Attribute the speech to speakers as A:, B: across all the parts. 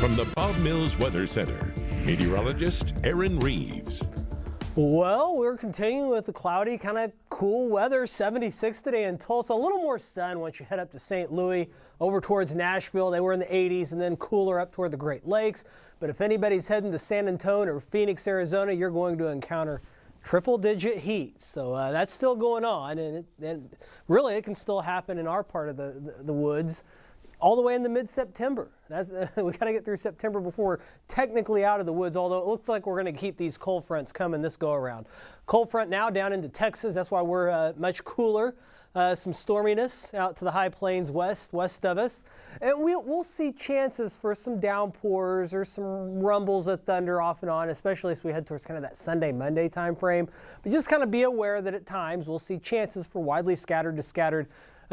A: From the Bob Mills Weather Center, meteorologist Aaron Reeves.
B: Well, we're continuing with the cloudy, kind of cool weather. 76 today in Tulsa. A little more sun once you head up to St. Louis, over towards Nashville. They were in the 80s, and then cooler up toward the Great Lakes. But if anybody's heading to San Antonio or Phoenix, Arizona, you're going to encounter triple-digit heat. So that's still going on, and really it can still happen in our part of the woods all the way into mid-September. We got to get through September before we're technically out of the woods, although it looks like we're going to keep these cold fronts coming this go-around. Cold front now down into Texas. That's why we're much cooler. Some storminess out to the high plains west of us. And we'll see chances for some downpours or some rumbles of thunder off and on, especially as we head towards kind of that Sunday, Monday time frame. But just kind of be aware that at times we'll see chances for widely scattered to scattered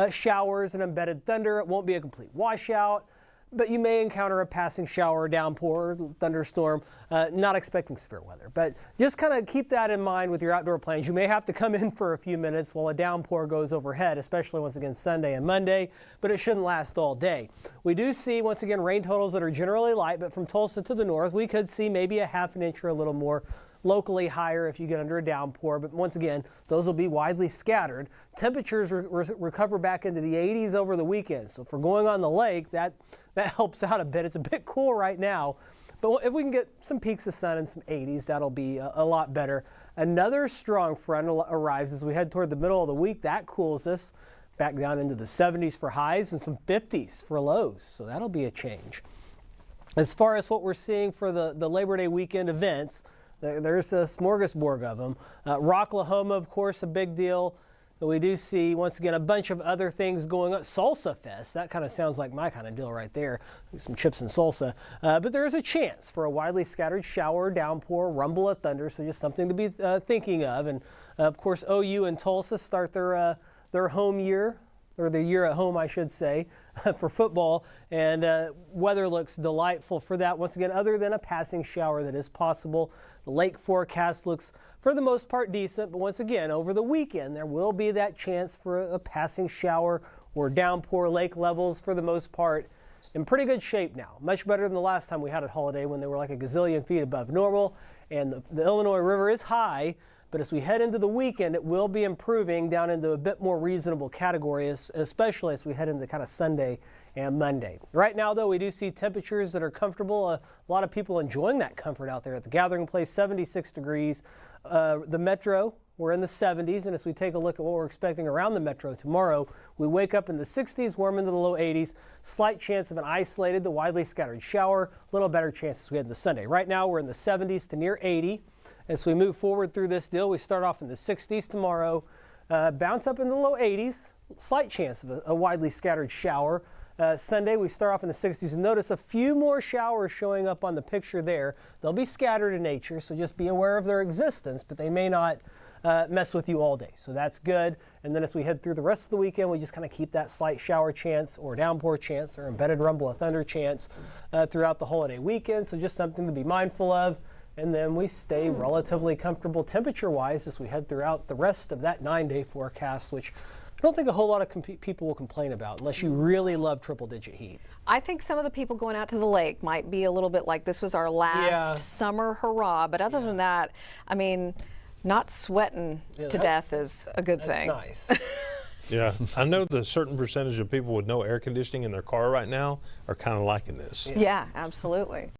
B: showers and embedded thunder. It won't be a complete washout, but you may encounter a passing shower, downpour, thunderstorm. Not expecting severe weather, but just kind of keep that in mind with your outdoor plans. You may have to come in for a few minutes while a downpour goes overhead, especially once again Sunday and Monday, but it shouldn't last all day. We do see once again rain totals that are generally light, but from Tulsa to the north, we could see maybe a half an inch or a little more. Locally higher if you get under a downpour, but once again, those will be widely scattered. Temperatures recover back into the 80s over the weekend. So if we're going on the lake, that helps out a bit. It's a bit cool right now, but if we can get some peaks of sun and some 80s, that'll be a lot better. Another strong front arrives as we head toward the middle of the week. That cools us back down into the 70s for highs and some 50s for lows. So that'll be a change. As far as what we're seeing for the Labor Day weekend events, there's a smorgasbord of them. Rocklahoma, of course, a big deal. We do see, once again, a bunch of other things going on. Salsa Fest, that kind of sounds like my kind of deal right there. Some chips and salsa. But there is a chance for a widely scattered shower, downpour, rumble of thunder, so just something to be thinking of. And, of course, OU and Tulsa start their home year, or the year at home, I should say, for football, and weather looks delightful for that. Once again, other than a passing shower that is possible, the lake forecast looks, for the most part, decent, but once again, over the weekend, there will be that chance for a passing shower or downpour. Lake levels, for the most part, in pretty good shape now. Much better than the last time we had a holiday when they were like a gazillion feet above normal, and the Illinois River is high. But as we head into the weekend, it will be improving down into a bit more reasonable categories, especially as we head into kind of Sunday and Monday. Right now, though, we do see temperatures that are comfortable. A lot of people enjoying that comfort out there at the gathering place, 76 degrees. The metro, we're in the 70s, and as we take a look at what we're expecting around the metro tomorrow, we wake up in the 60s, warm into the low 80s, slight chance of an isolated to widely scattered shower, a little better chance as we head into Sunday. Right now, we're in the 70s to near 80. As we move forward through this deal, we start off in the 60s tomorrow, bounce up in the low 80s, slight chance of a widely scattered shower. Sunday, we start off in the 60s, and notice a few more showers showing up on the picture there. They'll be scattered in nature, so just be aware of their existence, but they may not mess with you all day. So that's good. And then as we head through the rest of the weekend, we just kind of keep that slight shower chance or downpour chance or embedded rumble of thunder chance throughout the holiday weekend. So just something to be mindful of. And then we stay relatively comfortable temperature-wise as we head throughout the rest of that 9-day forecast, which I don't think a whole lot of people will complain about unless you really love triple-digit heat.
C: I think some of the people going out to the lake might be a little bit like this was our last summer hurrah, but other than that, I mean, not sweating to death is a good thing.
B: That's nice.
D: Yeah, I know the certain percentage of people with no air conditioning in their car right now are kind of liking this.
C: Yeah, absolutely.